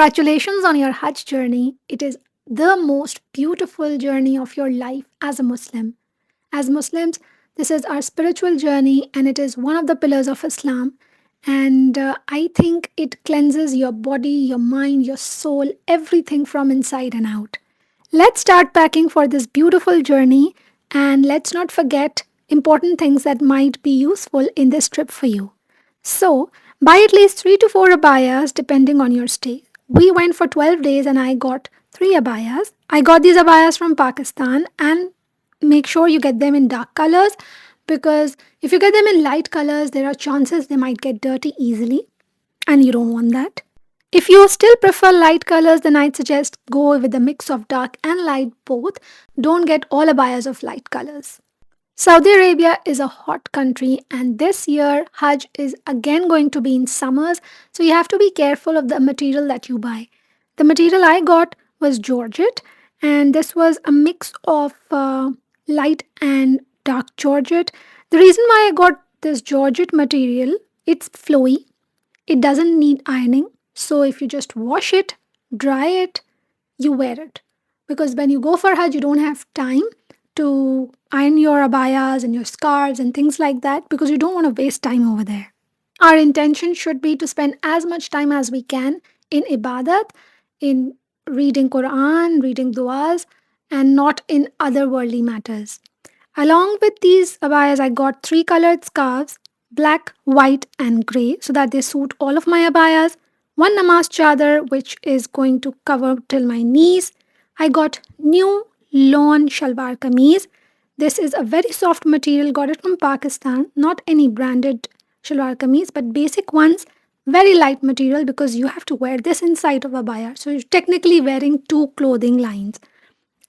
Congratulations on your Hajj journey. It is the most beautiful journey of your life as a Muslim. As Muslims, this is our spiritual journey and it is one of the pillars of Islam. And I think it cleanses your body, your mind, your soul, everything from inside and out. Let's start packing for this beautiful journey and let's not forget important things that might be useful in this trip for you. So, buy at least 3 to 4 abayas depending on your stay. We went for 12 days and I got 3 abayas. I got these abayas from Pakistan and make sure you get them in dark colors because if you get them in light colors, there are chances they might get dirty easily and you don't want that. If you still prefer light colors, then I'd suggest go with a mix of dark and light both. Don't get all abayas of light colors. Saudi Arabia is a hot country, and this year Hajj is again going to be in summers, so you have to be careful of the material that you buy. The material I got was Georgette, and this was a mix of light and dark Georgette. The reason why I got this Georgette material, it's flowy, it doesn't need ironing, so if you just wash it, dry it, you wear it. Because when you go for Hajj, you don't have time to iron your abayas and your scarves and things like that because you don't want to waste time over there. Our intention should be to spend as much time as we can in ibadat, in reading Quran, reading duas, and not in other worldly matters. Along with these abayas, I got 3 colored scarves, black, white, and grey, so that they suit all of my abayas. One namaz chadar, which is going to cover till my knees. I got new lawn shalwar kameez. This is a very soft material, got it from Pakistan, not any branded shalwar kameez, but basic ones, very light material because you have to wear this inside of abaya. So you're technically wearing 2 clothing lines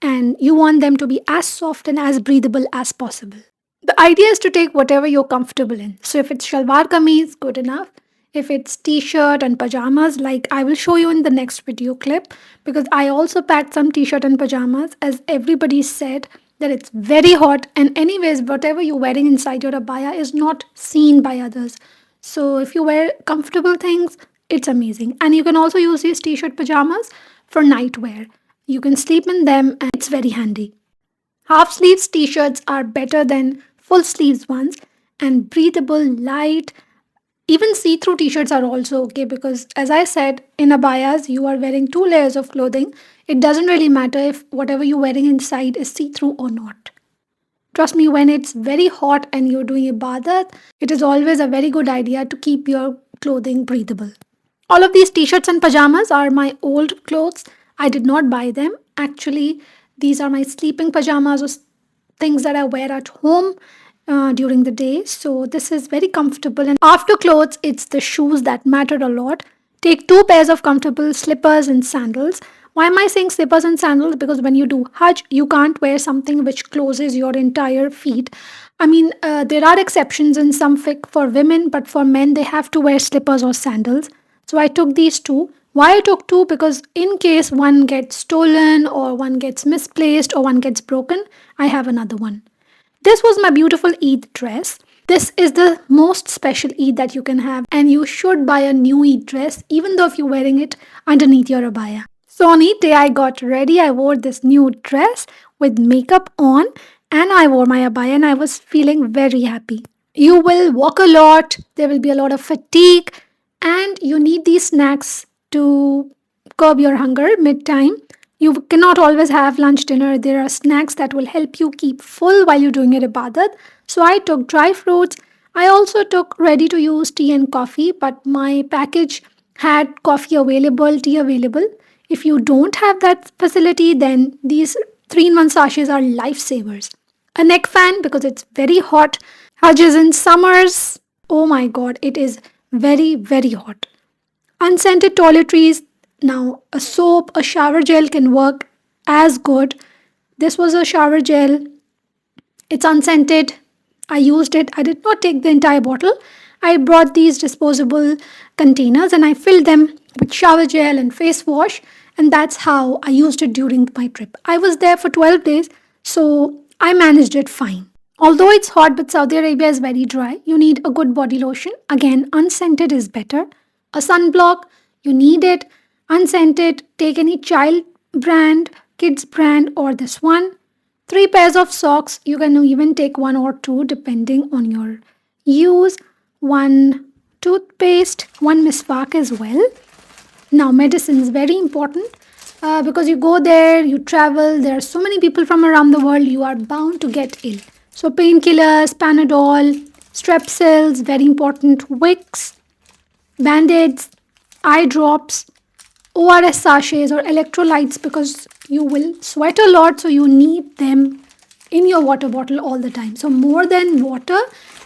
and you want them to be as soft and as breathable as possible. The idea is to take whatever you're comfortable in. So if it's shalwar kameez, good enough. If it's t-shirt and pajamas, like I will show you in the next video clip, because I also packed some t-shirt and pajamas, as everybody said that it's very hot, and anyways, whatever you're wearing inside your abaya is not seen by others. So if you wear comfortable things, it's amazing. And you can also use these t-shirt pajamas for night wear. You can sleep in them and it's very handy. Half sleeves t-shirts are better than full sleeves ones, and breathable, light, even see-through t-shirts are also okay because as I said, in abayas you are wearing 2 layers of clothing. It doesn't really matter if whatever you're wearing inside is see-through or not. Trust me, when it's very hot and you're doing ibadat, it is always a very good idea to keep your clothing breathable. All of these t-shirts and pajamas are my old clothes. I did not buy them. Actually, these are my sleeping pajamas or things that I wear at home during the day. So this is very comfortable. And after clothes, it's the shoes that matter a lot. Take 2 pairs of comfortable slippers and sandals. Why am I saying slippers and sandals? Because when you do Hajj, you can't wear something which closes your entire feet. I mean, there are exceptions in some fiqh for women, but for men, they have to wear slippers or sandals. So I took these 2. Why I took 2? Because in case one gets stolen or one gets misplaced or one gets broken, I have another one. This was my beautiful Eid dress. This is the most special Eid that you can have, and you should buy a new Eid dress even though if you're wearing it underneath your abaya. So on Eid day I got ready. I wore this new dress with makeup on and I wore my abaya and I was feeling very happy. You will walk a lot, there will be a lot of fatigue, and you need these snacks to curb your hunger mid-time. You cannot always have lunch, dinner. There are snacks that will help you keep full while you're doing your ibadat. So I took dry fruits. I also took ready to use tea and coffee, but my package had coffee available, tea available. If you don't have that facility, then these 3-in-1 sachets are lifesavers. A neck fan because it's very hot. Hajj is in summers. Oh my god, it is very, very hot. Unscented toiletries. Now, a soap, a shower gel can work as good. This was a shower gel. It's unscented. I used it. I did not take the entire bottle. I brought these disposable containers and I filled them with shower gel and face wash, and that's how I used it during my trip. I was there for 12 days, so I managed it fine. Although it's hot, but Saudi Arabia is very dry, you need a good body lotion. Again, unscented is better. A sunblock, you need it. unscented, take any child brand, kids brand, or this one. 3 pairs of socks, you can even take one or two depending on your use. One toothpaste, one miswak as well. Now, medicine is very important because you go there, you travel, there are so many people from around the world, you are bound to get ill. So, painkillers, Panadol, strepsils, very important, Vicks, band aids, eye drops, ORS sachets, or electrolytes because you will sweat a lot, so you need them in your water bottle all the time. So, more than water,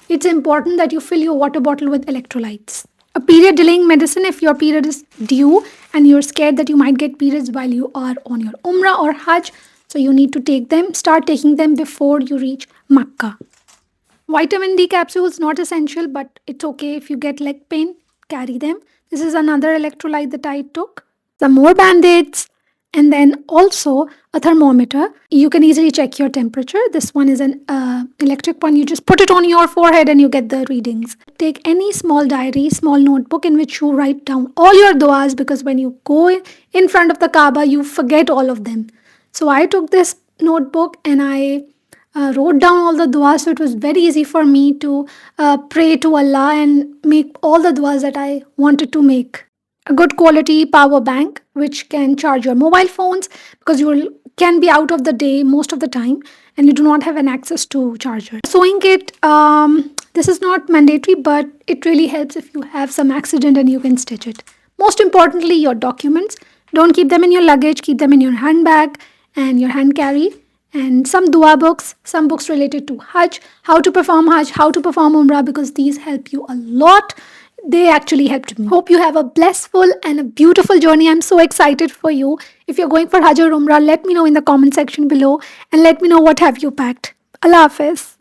it's important that you fill your water bottle with electrolytes. A period delaying medicine if your period is due and you're scared that you might get periods while you are on your Umrah or Hajj. So, you need to take them, start taking them before you reach Makkah. Vitamin D capsules not essential, but it's okay if you get leg pain, carry them. This is another electrolyte that I took. Some more band-aids, and then also a thermometer. You can easily check your temperature. This one is an electric one. You just put it on your forehead and you get the readings. Take any small diary, small notebook in which you write down all your duas because when you go in front of the Kaaba, you forget all of them. So I took this notebook and I wrote down all the duas, so it was very easy for me to pray to Allah and make all the duas that I wanted to make. A good quality power bank which can charge your mobile phones because can be out of the day most of the time and you do not have an access to charger. Sewing kit, this is not mandatory, but it really helps if you have some accident and you can stitch it. Most importantly, your documents. Don't keep them in your luggage, keep them in your handbag and your hand carry. And some dua books, some books related to Hajj, how to perform Hajj, how to perform Umrah, because these help you a lot. They actually helped me. Hope you have a blissful and a beautiful journey. I'm so excited for you. If you're going for Hajj or Umrah, let me know in the comment section below and let me know what have you packed. Allah Hafiz.